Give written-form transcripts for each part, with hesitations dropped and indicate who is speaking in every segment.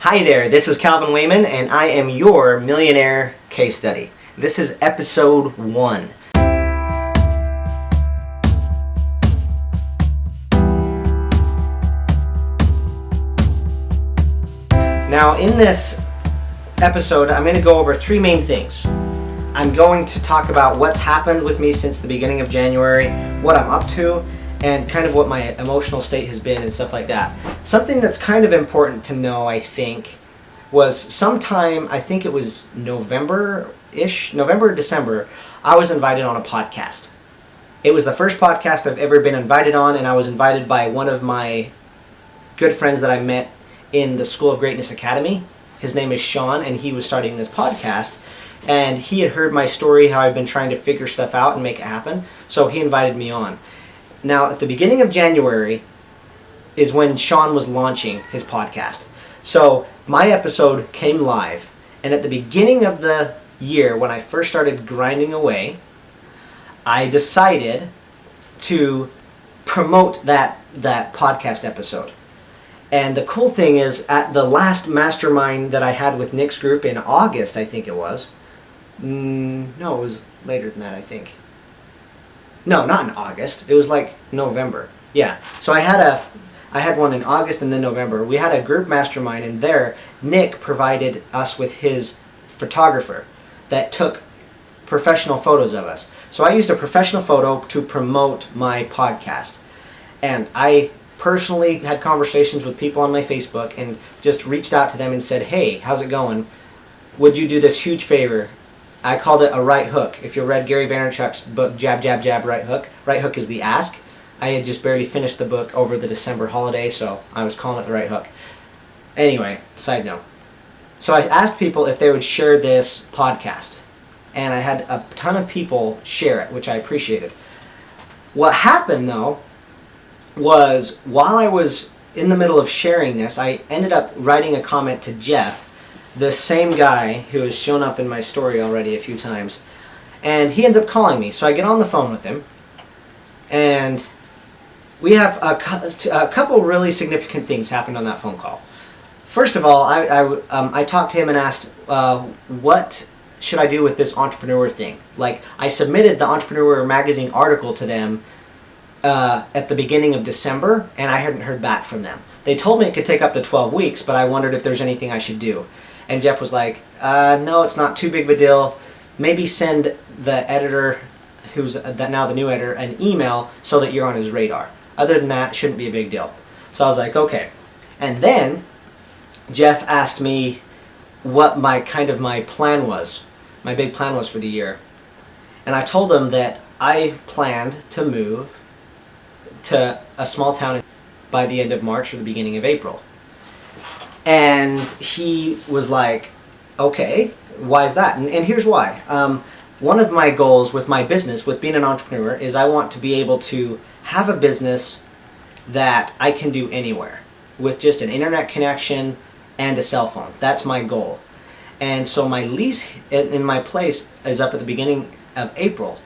Speaker 1: Hi there, this is Calvin Wayman, and I am your Millionaire case study. This is episode 1. Now, in this episode, I'm going to go over 3 main things. I'm going to talk about what's happened with me since the beginning of January, what I'm up to, and kind of what my emotional state has been and stuff like that. Something that's kind of important to know, I think, was sometime, I think it was November-ish, November or December, I was invited on a podcast. It was the first podcast I've ever been invited on, and I was invited by one of my good friends that I met in the School of Greatness Academy. His name is Sean, and he was starting this podcast. And he had heard my story, how I've been trying to figure stuff out and make it happen. So he invited me on. Now, at the beginning of January is when Sean was launching his podcast. So my episode came live. And at the beginning of the year, when I first started grinding away, I decided to promote that podcast episode. And the cool thing is, at the last mastermind that I had with Nick's group in August, I think it was. No, it was later than that, I think. No, not in August. It was like November. Yeah. So I had one in August and then November. We had a group mastermind, and there Nick provided us with his photographer that took professional photos of us. So I used a professional photo to promote my podcast. And I personally had conversations with people on my Facebook and just reached out to them and said, "Hey, how's it going? Would you do this huge favor?" I called it a right hook. If you read Gary Vaynerchuk's book, Jab, Jab, Jab, Right Hook, right hook is the ask. I had just barely finished the book over the December holiday, so I was calling it the right hook. Anyway, side note. So I asked people if they would share this podcast, and I had a ton of people share it, which I appreciated. What happened, though, was while I was in the middle of sharing this, I ended up writing a comment to Jeff, the same guy who has shown up in my story already a few times, and he ends up calling me. So I get on the phone with him, and we have a couple really significant things happened on that phone call. First of all, I talked to him and asked, what should I do with this entrepreneur thing? Like, I submitted the Entrepreneur Magazine article to them at the beginning of December, and I hadn't heard back from them. They told me it could take up to 12 weeks, but I wondered if there's anything I should do. And Jeff was like, no, it's not too big of a deal. Maybe send the editor, who's now the new editor, an email so that you're on his radar. Other than that, it shouldn't be a big deal. So I was like, okay. And then Jeff asked me what my plan was, my big plan was for the year. And I told him that I planned to move to a small town by the end of March or the beginning of April. And he was like, okay, why is that? And here's why. One of my goals with my business, with being an entrepreneur, is I want to be able to have a business that I can do anywhere with just an internet connection and a cell phone. That's my goal. And so my lease in my place is up at the beginning of April.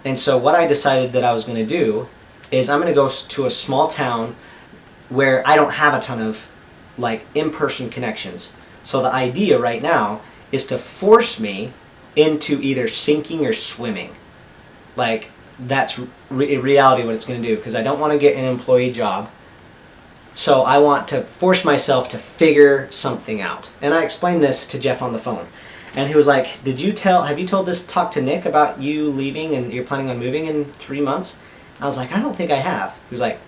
Speaker 1: And so what I decided that I was going to do is I'm going to go to a small town where I don't have a ton of in-person connections. So the idea right now is to force me into either sinking or swimming. That's reality what it's going to do, because I don't want to get an employee job. So I want to force myself to figure something out. And I explained this to Jeff on the phone. And he was like, have you talk to Nick about you leaving and you're planning on moving in 3 months? I was like, I don't think I have. He was like,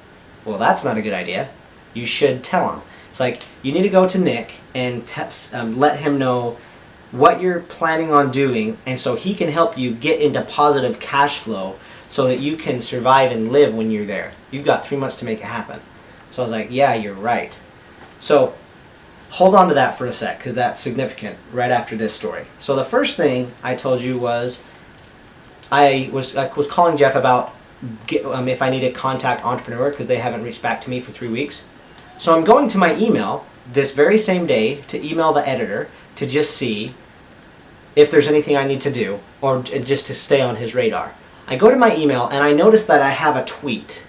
Speaker 1: well, that's not a good idea. You should tell him. It's like, you need to go to Nick and let him know what you're planning on doing, and so he can help you get into positive cash flow so that you can survive and live when you're there. You've got 3 months to make it happen. So I was like, yeah, you're right. So hold on to that for a sec, because that's significant right after this story. So the first thing I told you was I was calling Jeff about if I need to contact Entrepreneur, because they haven't reached back to me for 3 weeks. So I'm going to my email this very same day to email the editor to just see if there's anything I need to do, or just to stay on his radar. I go to my email and I notice that I have a tweet,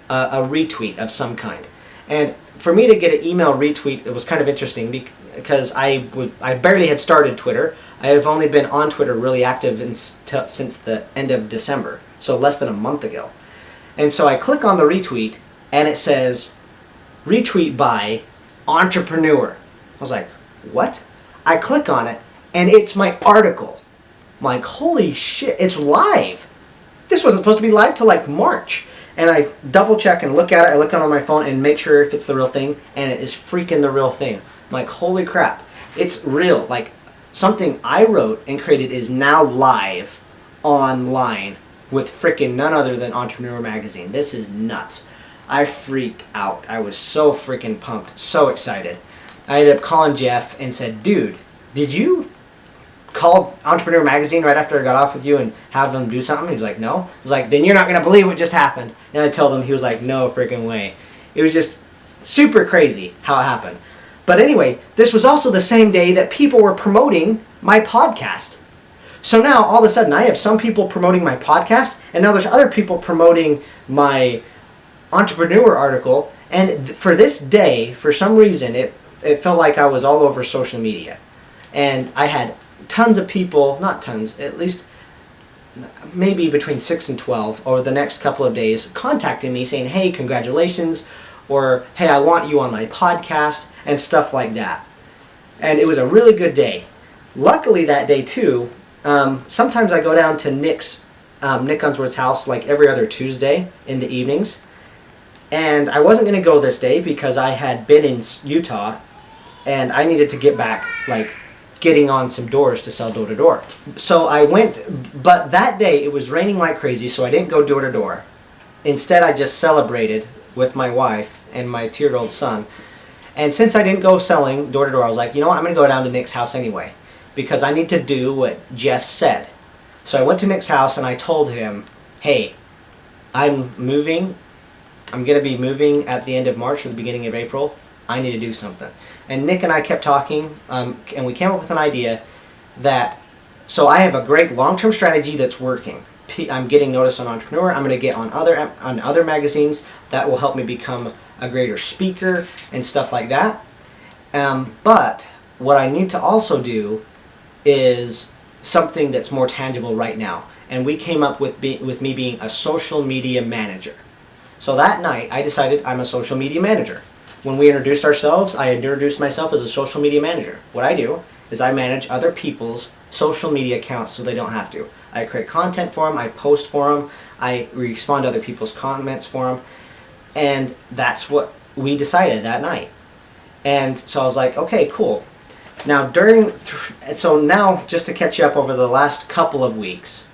Speaker 1: a retweet of some kind. And for me to get an email retweet, it was kind of interesting because I barely had started Twitter. I have only been on Twitter really active since the end of December, so less than a month ago. And so I click on the retweet, and it says, retweet by entrepreneur. I was like, what? I click on it, and it's my article. I'm like, holy shit, it's live. This wasn't supposed to be live till like March. And I double check and look at it. I look on my phone and make sure if it's the real thing, and it is freaking the real thing. I'm like, holy crap, it's real. Like, something I wrote and created is now live online with freaking none other than Entrepreneur Magazine. This is nuts. I freaked out. I was so freaking pumped, so excited. I ended up calling Jeff and said, dude, did you call Entrepreneur Magazine right after I got off with you and have them do something? He's like, no. I was like, then you're not going to believe what just happened. And I told him. He was like, no freaking way. It was just super crazy how it happened. But anyway, this was also the same day that people were promoting my podcast. So now, all of a sudden, I have some people promoting my podcast, and now there's other people promoting my entrepreneur article. And for this day, for some reason, it felt like I was all over social media. And I had tons of people, not tons, at least maybe between 6 and 12 over the next couple of days contacting me saying, hey, congratulations, or hey, I want you on my podcast, and stuff like that. And it was a really good day. Luckily that day too, sometimes I go down to Nick Unsworth's house like every other Tuesday in the evenings. And I wasn't going to go this day because I had been in Utah and I needed to get back, like getting on some doors to sell door to door. So I went, but that day it was raining like crazy, so I didn't go door to door. Instead, I just celebrated with my wife and my 2-year-old son. And since I didn't go selling door to door, I was like, you know what, I'm going to go down to Nick's house anyway because I need to do what Jeff said. So I went to Nick's house and I told him, hey, I'm moving. I'm going to be moving at the end of March or the beginning of April. I need to do something. And Nick and I kept talking, and we came up with an idea that, so I have a great long-term strategy that's working. I'm getting noticed on Entrepreneur. I'm going to get on other magazines that will help me become a greater speaker and stuff like that. But what I need to also do is something that's more tangible right now. And we came up with me being a social media manager. So that night, I decided I'm a social media manager. When we introduced ourselves, I introduced myself as a social media manager. What I do is I manage other people's social media accounts so they don't have to. I create content for them, I post for them, I respond to other people's comments for them, and that's what we decided that night. And so I was like, okay, cool. Now so now just to catch you up over the last couple of weeks,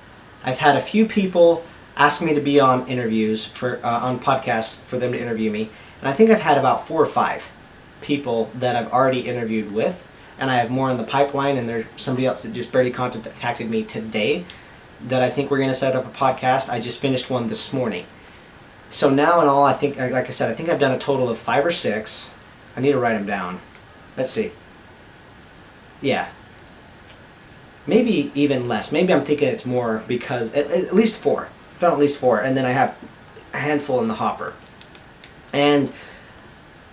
Speaker 1: I've had a few people ask me to be on interviews on podcasts for them to interview me. And I think I've had about 4 or 5 people that I've already interviewed with, and I have more in the pipeline, and there's somebody else that just barely contacted me today that I think we're going to set up a podcast. I just finished one this morning. So now in all, I think, like I said, I think I've done a total of 5 or 6. I need to write them down. Let's see. Yeah. Maybe even less. Maybe I'm thinking it's more because at least 4. I've done at least 4, and then I have a handful in the hopper. And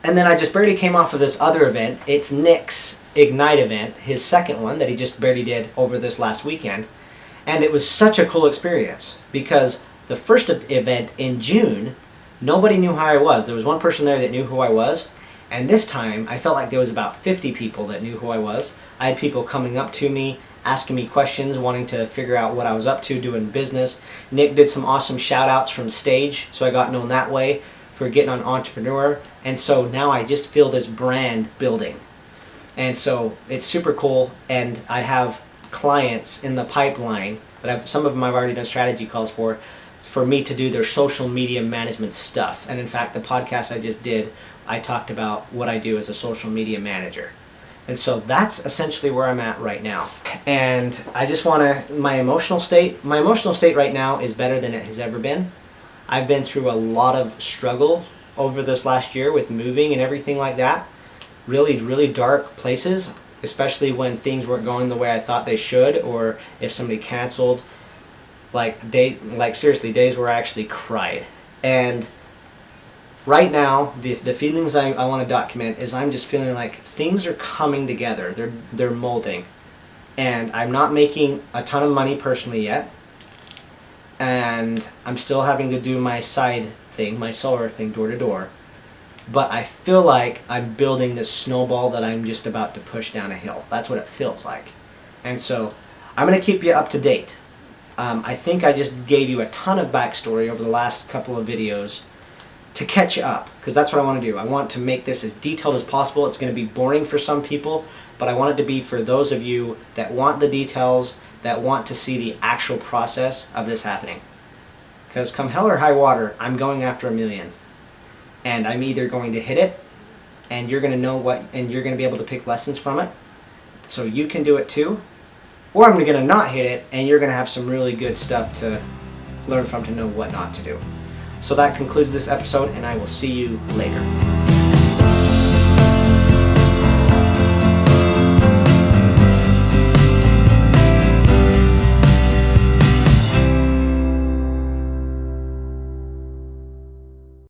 Speaker 1: then I just barely came off of this other event. It's Nick's Ignite event, his second one that he just barely did over this last weekend. And it was such a cool experience because the first event in June, nobody knew who I was. There was one person there that knew who I was. And this time, I felt like there was about 50 people that knew who I was. I had people coming up to me, asking me questions, wanting to figure out what I was up to, doing business. Nick did some awesome shout outs from stage, so I got known that way for getting on Entrepreneur. And so now I just feel this brand building. And so it's super cool, and I have clients in the pipeline that some of them I've already done strategy calls for me to do their social media management stuff. And in fact, the podcast I just did, I talked about what I do as a social media manager. And so that's essentially where I'm at right now. And I just want to, my emotional state right now is better than it has ever been. I've been through a lot of struggle over this last year with moving and everything like that. Really, really dark places, especially when things weren't going the way I thought they should, or if somebody canceled. Seriously, days where I actually cried. And right now, the feelings I want to document is I'm just feeling like things are coming together. They're molding. And I'm not making a ton of money personally yet. And I'm still having to do my side thing, my solar thing, door to door. But I feel like I'm building this snowball that I'm just about to push down a hill. That's what it feels like. And so I'm going to keep you up to date. I think I just gave you a ton of backstory over the last couple of videos to catch you up, because that's what I want to do. I want to make this as detailed as possible. It's going to be boring for some people, but I want it to be for those of you that want the details, that want to see the actual process of this happening. Because come hell or high water, I'm going after $1 million. And I'm either going to hit it, and you're going to know what, and you're going to be able to pick lessons from it, so you can do it too, or I'm going to not hit it, and you're going to have some really good stuff to learn from to know what not to do. So that concludes this episode, and I will see you later.